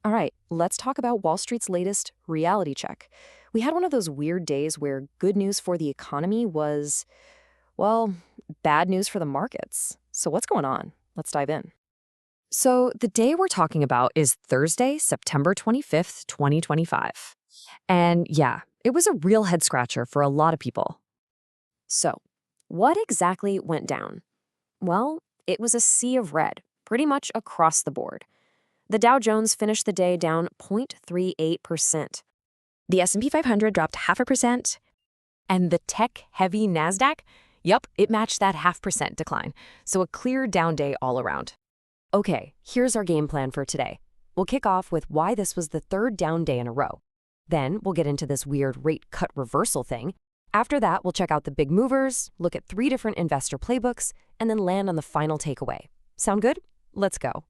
All right, let's talk about Wall Street's latest reality check. We had one of those weird days where good news for the economy was, well, bad news for the markets. So what's going on? Let's dive in. So the day we're talking about is Thursday, September 25th, 2025. And yeah, it was a real head scratcher for a lot of people. So, what exactly went down? Well, it was a sea of red, pretty much across the board. The Dow Jones finished the day down 0.38%. The S&P 500 dropped 0.5%, and the tech-heavy Nasdaq, yup, it matched that 0.5% decline. So a clear down day all around. Okay, here's our game plan for today. We'll kick off with why this was the third down day in a row. Then we'll get into this weird rate cut reversal thing. After that, we'll check out the big movers, look at 3 different investor playbooks, and then land on the final takeaway. Sound good? Let's go.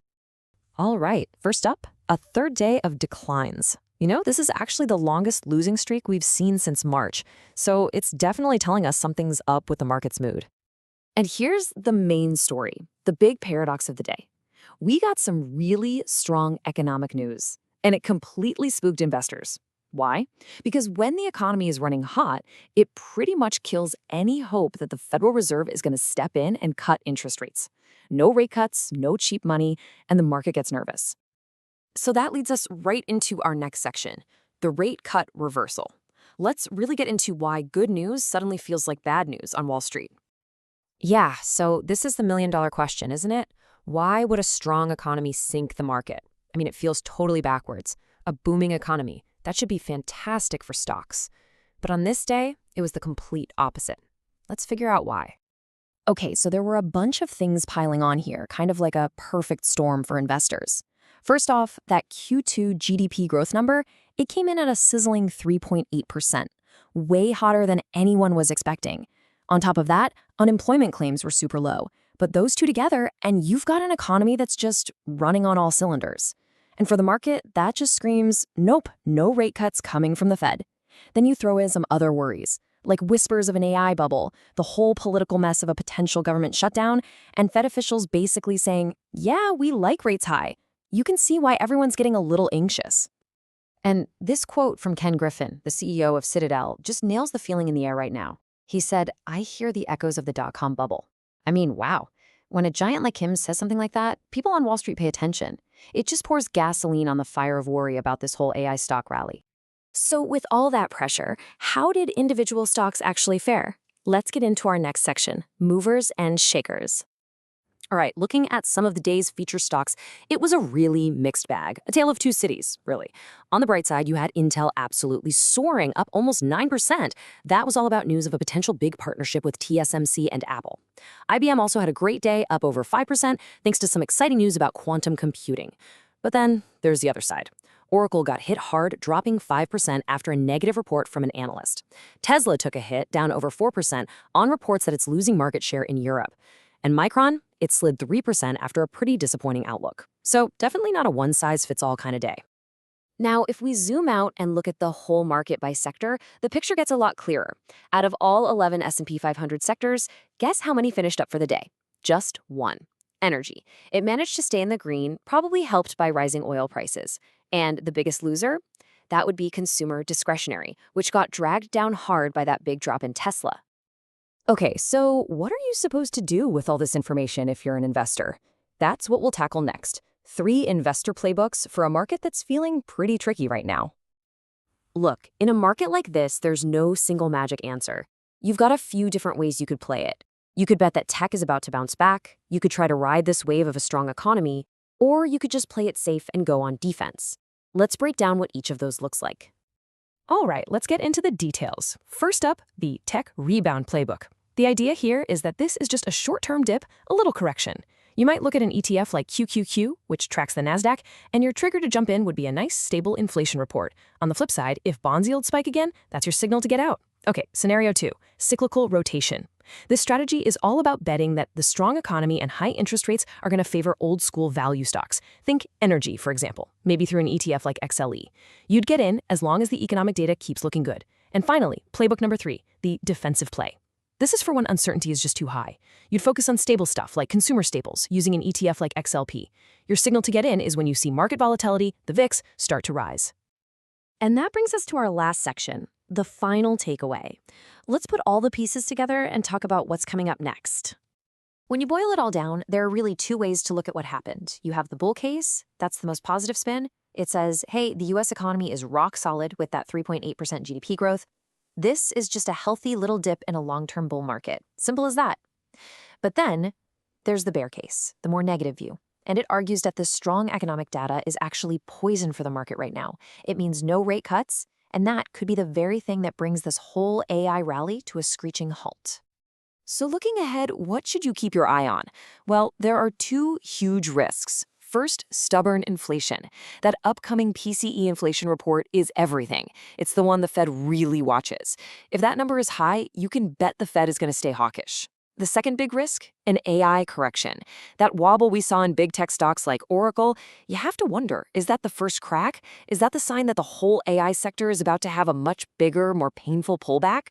All right, first up, a third day of declines. This is actually the longest losing streak we've seen since March, so it's definitely telling us something's up with the market's mood. And here's the main story, the big paradox of the day. We got some really strong economic news, and it completely spooked investors. Why? Because when the economy is running hot, it pretty much kills any hope that the Federal Reserve is going to step in and cut interest rates. No rate cuts, no cheap money, and the market gets nervous. So that leads us right into our next section, the rate cut reversal. Let's really get into why good news suddenly feels like bad news on Wall Street. Yeah, so this is the million-dollar question, isn't it? Why would a strong economy sink the market? I mean, it feels totally backwards. A booming economy, that should be fantastic for stocks. But on this day, it was the complete opposite. Let's figure out why. Okay, so there were a bunch of things piling on here, kind of like a perfect storm for investors. First off, that Q2 GDP growth number, it came in at a sizzling 3.8%, way hotter than anyone was expecting. On top of that, unemployment claims were super low. But those two together, and you've got an economy that's just running on all cylinders. And for the market, that just screams, nope, no rate cuts coming from the Fed. Then you throw in some other worries, like whispers of an AI bubble, the whole political mess of a potential government shutdown, and Fed officials basically saying, yeah, we like rates high. You can see why everyone's getting a little anxious. And this quote from Ken Griffin, the CEO of Citadel, just nails the feeling in the air right now. He said, I hear the echoes of the dot-com bubble. I mean, wow. When a giant like him says something like that, people on Wall Street pay attention. It just pours gasoline on the fire of worry about this whole AI stock rally. So with all that pressure, how did individual stocks actually fare? Let's get into our next section, movers and shakers. All right, looking at some of the day's feature stocks, it was a really mixed bag, a tale of two cities, really. On the bright side, you had Intel absolutely soaring, up almost 9%. That was all about news of a potential big partnership with TSMC and Apple. IBM also had a great day, up over 5%, thanks to some exciting news about quantum computing. But then there's the other side. Oracle got hit hard, dropping 5% after a negative report from an analyst. Tesla took a hit, down over 4%, on reports that it's losing market share in Europe. And Micron, it slid 3% after a pretty disappointing outlook. So definitely not a one-size-fits-all kind of day. Now, if we zoom out and look at the whole market by sector, the picture gets a lot clearer. Out of all 11 S&P 500 sectors, guess how many finished up for the day? Just one. Energy. It managed to stay in the green, probably helped by rising oil prices. And the biggest loser? That would be consumer discretionary, which got dragged down hard by that big drop in Tesla. Okay, so what are you supposed to do with all this information if you're an investor? That's what we'll tackle next. 3 investor playbooks for a market that's feeling pretty tricky right now. Look, in a market like this, there's no single magic answer. You've got a few different ways you could play it. You could bet that tech is about to bounce back, you could try to ride this wave of a strong economy, or you could just play it safe and go on defense. Let's break down what each of those looks like. All right, let's get into the details. First up, the Tech Rebound Playbook. The idea here is that this is just a short-term dip, a little correction. You might look at an ETF like QQQ, which tracks the Nasdaq, and your trigger to jump in would be a nice, stable inflation report. On the flip side, if bonds yield spike again, that's your signal to get out. Okay, scenario 2, cyclical rotation. This strategy is all about betting that the strong economy and high interest rates are going to favor old-school value stocks. Think energy, for example, maybe through an ETF like XLE. You'd get in as long as the economic data keeps looking good. And finally, playbook number 3, the defensive play. This is for when uncertainty is just too high. You'd focus on stable stuff like consumer staples using an ETF like XLP. Your signal to get in is when you see market volatility, the VIX, start to rise. And that brings us to our last section, the final takeaway. Let's put all the pieces together and talk about what's coming up next. When you boil it all down, there are really two ways to look at what happened. You have the bull case, that's the most positive spin. It says, hey, the US economy is rock solid with that 3.8% GDP growth. This is just a healthy little dip in a long-term bull market. Simple as that. But then there's the bear case, the more negative view. And it argues that this strong economic data is actually poison for the market right now. It means no rate cuts, and that could be the very thing that brings this whole AI rally to a screeching halt. So looking ahead, what should you keep your eye on? Well, there are two huge risks. First, stubborn inflation. That upcoming PCE inflation report is everything. It's the one the Fed really watches. If that number is high, you can bet the Fed is going to stay hawkish. The second big risk, an AI correction. That wobble we saw in big tech stocks like Oracle, you have to wonder, is that the first crack? Is that the sign that the whole AI sector is about to have a much bigger, more painful pullback?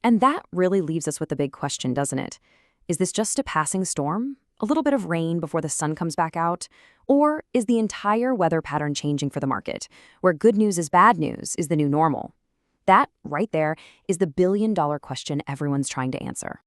And that really leaves us with the big question, doesn't it? Is this just a passing storm? A little bit of rain before the sun comes back out? Or is the entire weather pattern changing for the market, where good news is bad news is the new normal? That, right there, is the billion-dollar question everyone's trying to answer.